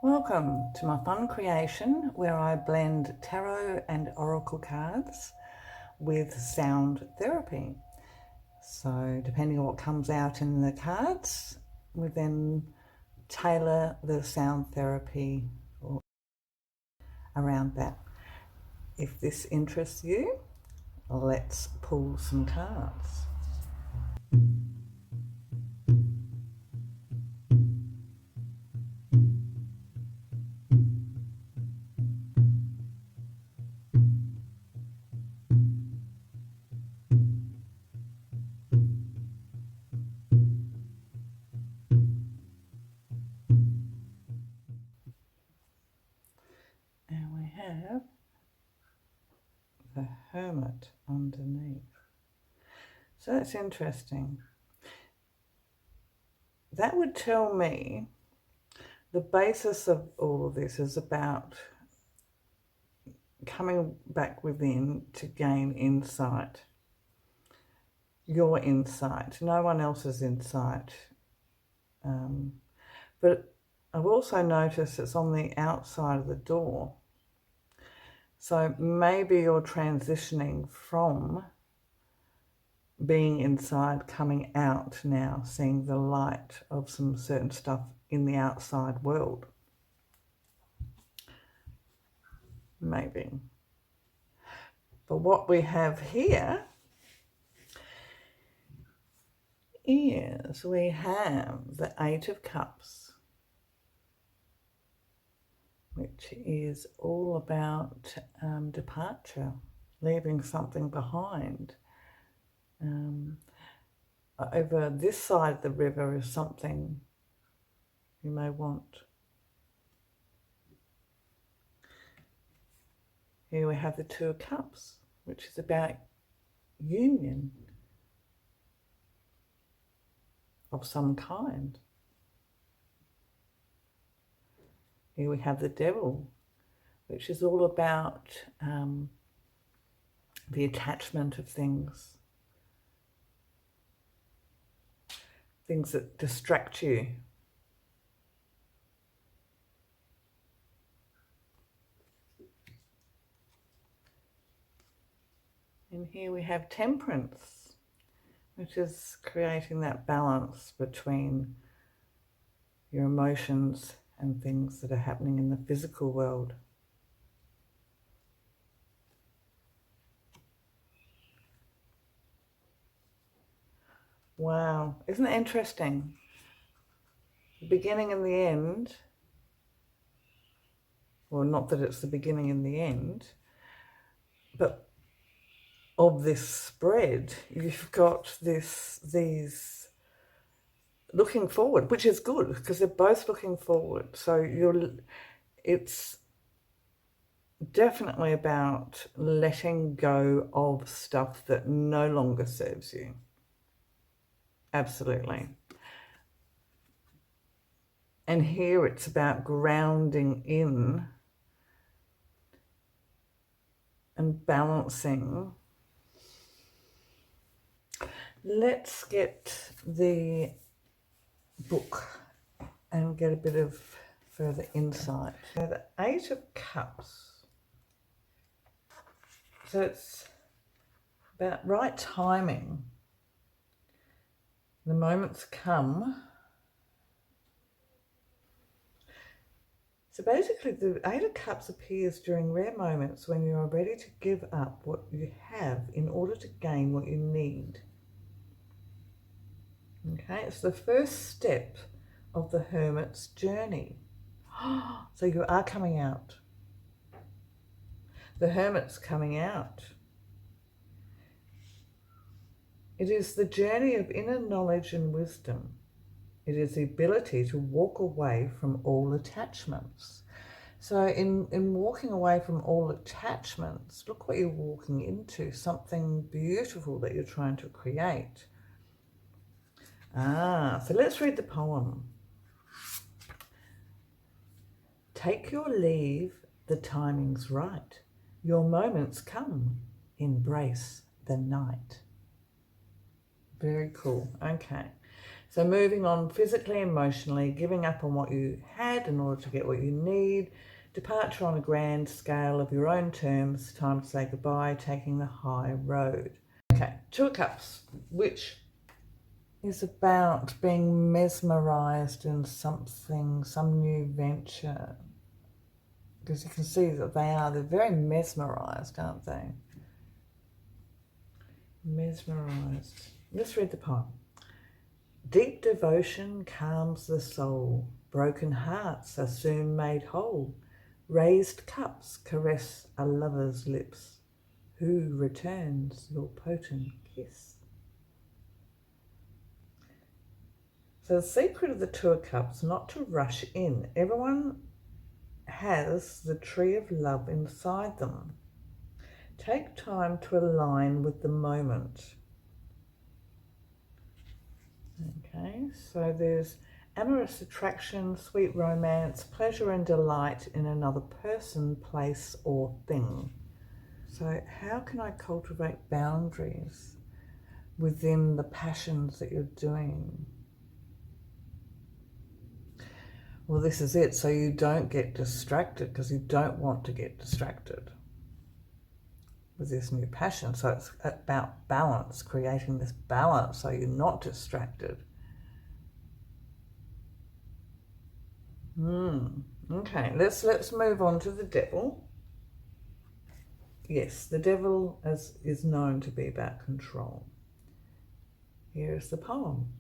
Welcome to my fun creation where I blend tarot and oracle cards with sound therapy. So depending on what comes out in the cards, we then tailor the sound therapy around that. If this interests you, let's pull some cards. And we have the Hermit underneath. So that's interesting. That would tell me the basis of all of this is about coming back within to gain insight. Your insight, no one else's insight. But I've also noticed it's on the outside of the door. So maybe you're transitioning from being inside, coming out now, seeing the light of some certain stuff in the outside world. Maybe. But what we have here is we have the Eight of Cups, which is all about departure, leaving something behind. Over this side of the river is something you may want. Here we have the Two of Cups, which is about union of some kind. Here we have the Devil, which is all about the attachment of things that distract you. And here we have Temperance, which is creating that balance between your emotions and things that are happening in the physical world. Wow, isn't it interesting? The beginning and the end, well, not that it's the beginning and the end, but of this spread, you've got these looking forward, which is good because they're both looking forward. So it's definitely about letting go of stuff that no longer serves you. Absolutely. And here it's about grounding in and balancing. Let's get the book and get a bit of further insight. So the Eight of Cups. So it's about right timing. The moment's come. So basically the Eight of Cups appears during rare moments when you are ready to give up what you have in order to gain what you need. Okay, it's the first step of the Hermit's journey. So you are coming out. The Hermit's coming out. It is the journey of inner knowledge and wisdom. It is the ability to walk away from all attachments. So in walking away from all attachments, look what you're walking into, something beautiful that you're trying to create. So let's read the poem. Take your leave, the timing's right. Your moment's come, embrace the night. Very cool. Okay. So moving on physically, emotionally, giving up on what you had in order to get what you need, departure on a grand scale of your own terms, time to say goodbye, taking the high road. Okay, Two of Cups, which is about being mesmerized in something, some new venture. Because you can see that they're very mesmerized, aren't they? Mesmerized. Let's read the poem. Deep devotion calms the soul. Broken hearts are soon made whole. Raised cups caress a lover's lips. Who returns your potent kiss? So the secret of the Two of Cups, not to rush in. Everyone has the tree of love inside them. Take time to align with the moment. Okay, so there's amorous attraction, sweet romance, pleasure and delight in another person, place or thing. So how can I cultivate boundaries within the passions that you're doing? Well, this is it. So you don't get distracted, because you don't want to get distracted with this new passion. So it's about balance, creating this balance so you're not distracted. Okay, let's move on to the devil. Yes, the devil is known to be about control. Here's the poem.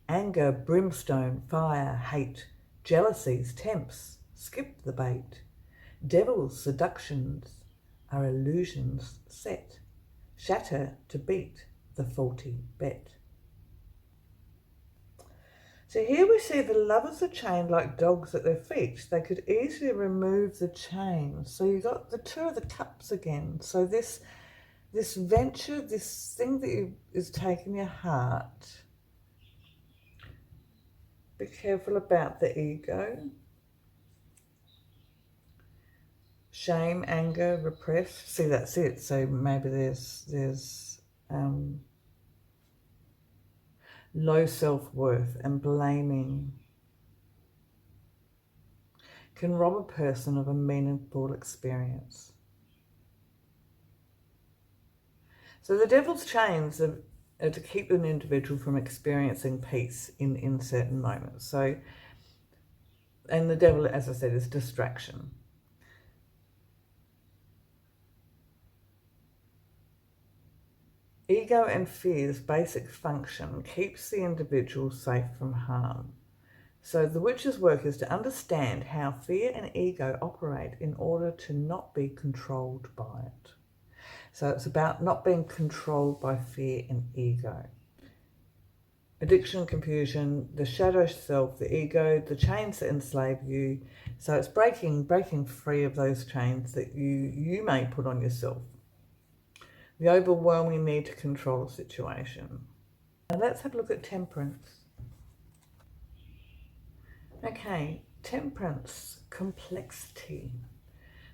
Anger, brimstone, fire, hate, jealousies, tempts, skip the bait. Devil's seductions are illusions set. Shatter to beat the faulty bet. So here we see the lovers are chained like dogs at their feet. They could easily remove the chain. So you've got the Two of the Cups again. So this venture, this thing that is taking your heart, be careful about the ego. Shame, anger, repressed. See, that's it. So maybe there's low self-worth and blaming can rob a person of a meaningful experience. So the devil's chains are to keep an individual from experiencing peace in certain moments. So, and the devil, as I said, is distraction. Ego and fear's basic function keeps the individual safe from harm. So the witch's work is to understand how fear and ego operate in order to not be controlled by it. So it's about not being controlled by fear and ego. Addiction, confusion, the shadow self, the ego, the chains that enslave you. So it's breaking free of those chains that you may put on yourself. The overwhelming need to control a situation. Now let's have a look at temperance. Okay, temperance, complexity.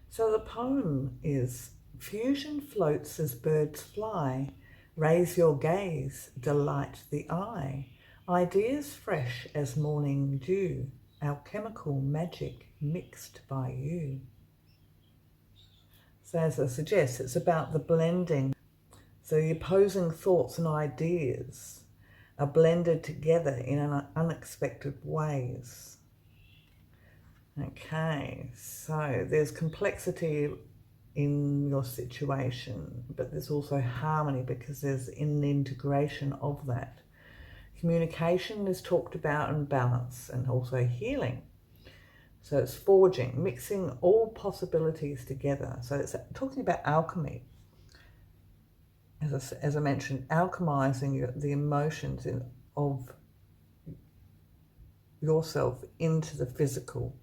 So the poem is, fusion floats as birds fly, raise your gaze, delight the eye, ideas fresh as morning dew, alchemical magic mixed by you. So as I suggest, it's about the blending. So the opposing thoughts and ideas are blended together in unexpected ways. Okay, so there's complexity in your situation, but there's also harmony because there's an integration of that. Communication is talked about, and balance, and also healing. So it's forging, mixing all possibilities together. So it's talking about alchemy. As I mentioned, alchemizing the emotions of yourself into the physical.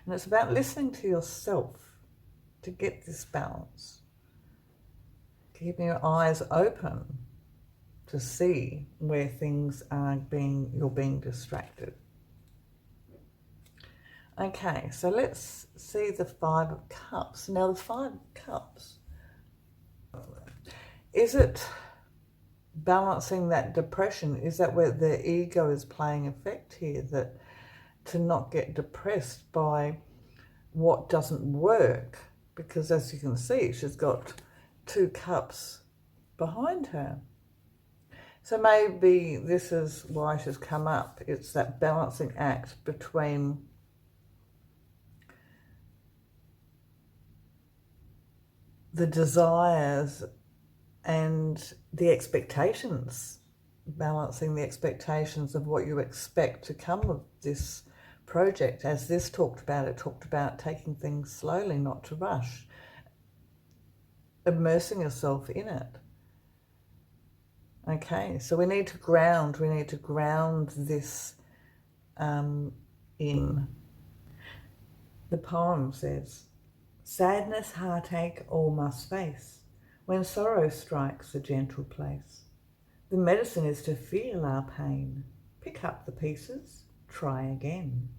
And it's about listening to yourself to get this balance. Keeping your eyes open to see where things are you're being distracted. Okay, so let's see the Five of Cups. Now the Five of Cups, is it balancing that depression. Is that where the ego is playing effect here? That to not get depressed by what doesn't work, because as you can see, she's got 2 cups behind her. So maybe this is why she's come up. It's that balancing act between the desires and the expectations, balancing the expectations of what you expect to come of this project. As this talked about, it talked about taking things slowly, not to rush, immersing yourself in it. Okay, so we need to ground this in. The poem says, sadness, heartache, all must face. When sorrow strikes a gentle place, the medicine is to feel our pain. Pick up the pieces, try again.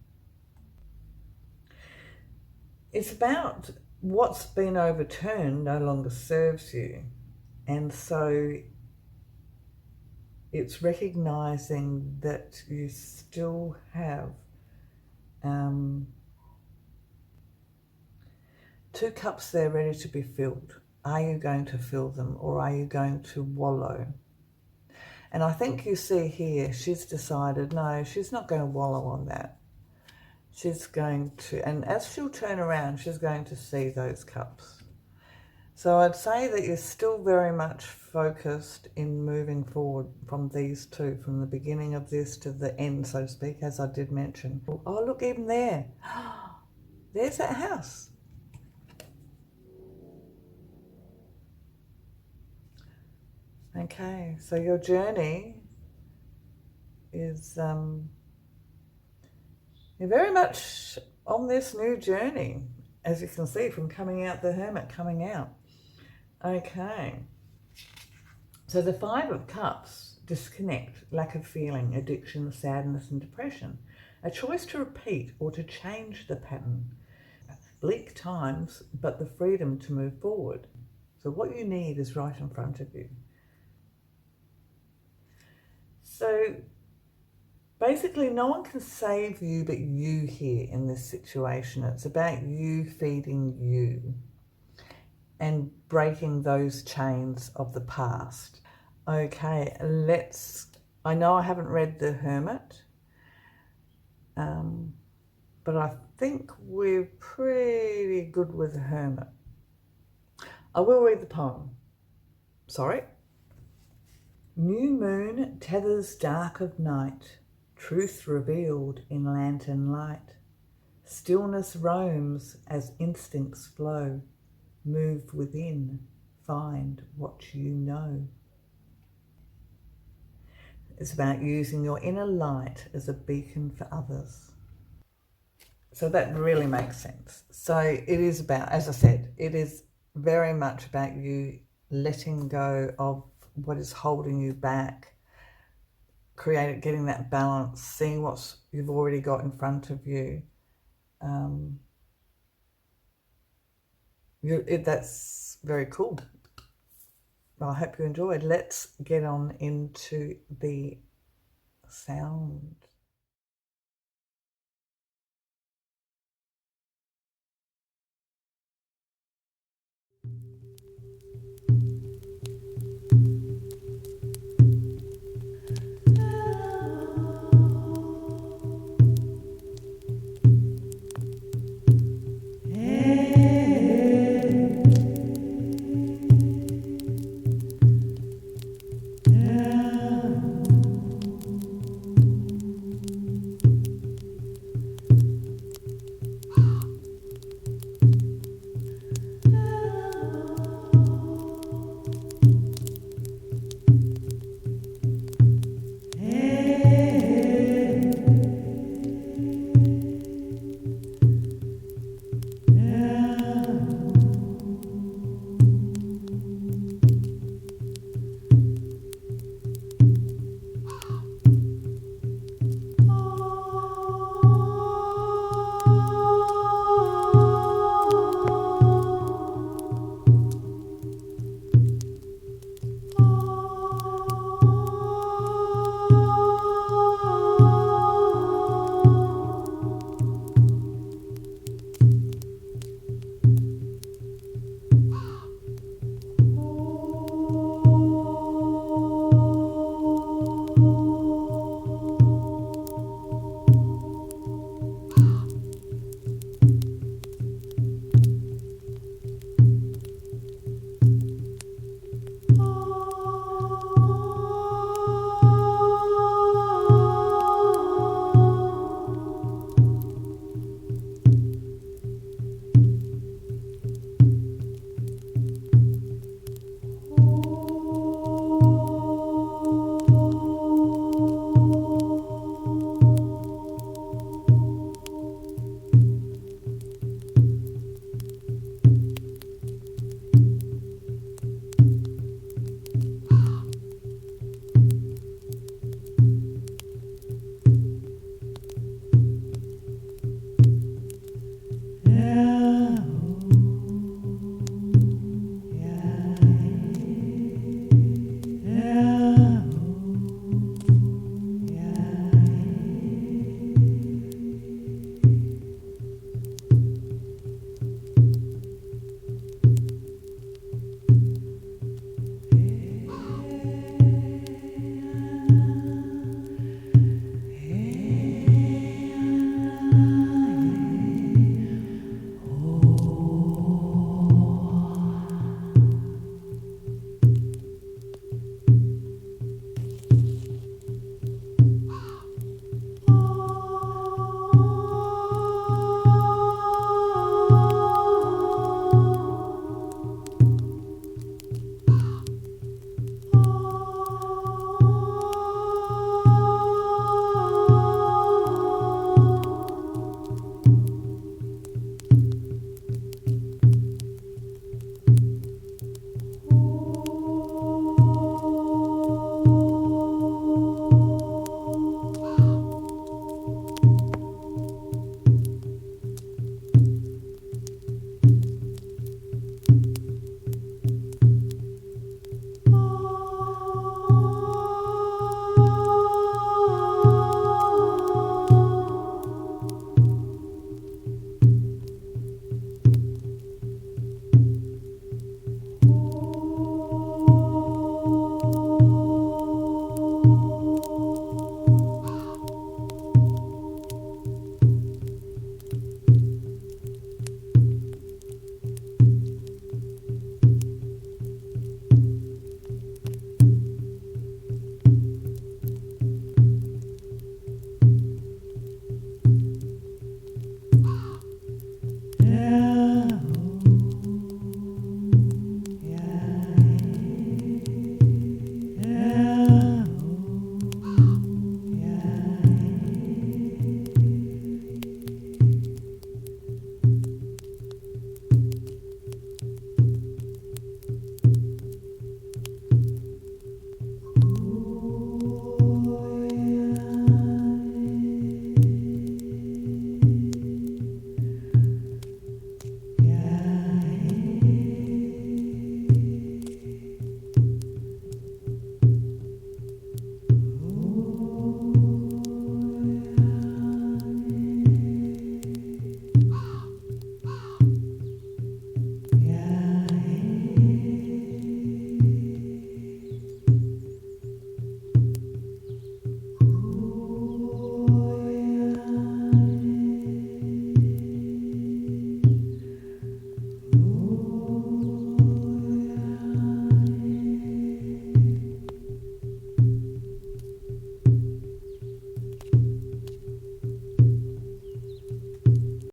It's about what's been overturned no longer serves you. And so it's recognizing that you still have 2 cups there ready to be filled. Are you going to fill them, or are you going to wallow? And I think you see here, she's decided, no, she's not going to wallow on that. She's going to, and as she'll turn around, she's going to see those cups. So I'd say that you're still very much focused in moving forward from these 2, from the beginning of this to the end, so to speak, as I did mention. Oh, look, even there. There's that house. Okay, so your journey is, you're very much on this new journey, as you can see from coming out, the Hermit coming out. Okay, so the 5 of Cups, disconnect, lack of feeling, addiction, sadness and depression. A choice to repeat or to change the pattern. Bleak times, but the freedom to move forward. So what you need is right in front of you. So basically, no one can save you but you here in this situation. It's about you feeding you and breaking those chains of the past. Okay, I know I haven't read the Hermit, but I think we're pretty good with the Hermit. I will read the poem. Sorry. New moon tethers dark of night, truth revealed in lantern light. Stillness roams as instincts flow. Move within, find what you know. It's about using your inner light as a beacon for others. So that really makes sense. So it is about, as I said, it is very much about you letting go of what is holding you back, getting that balance, seeing what you've already got in front of you. That's very cool. I hope you enjoyed. Let's get on into the sound.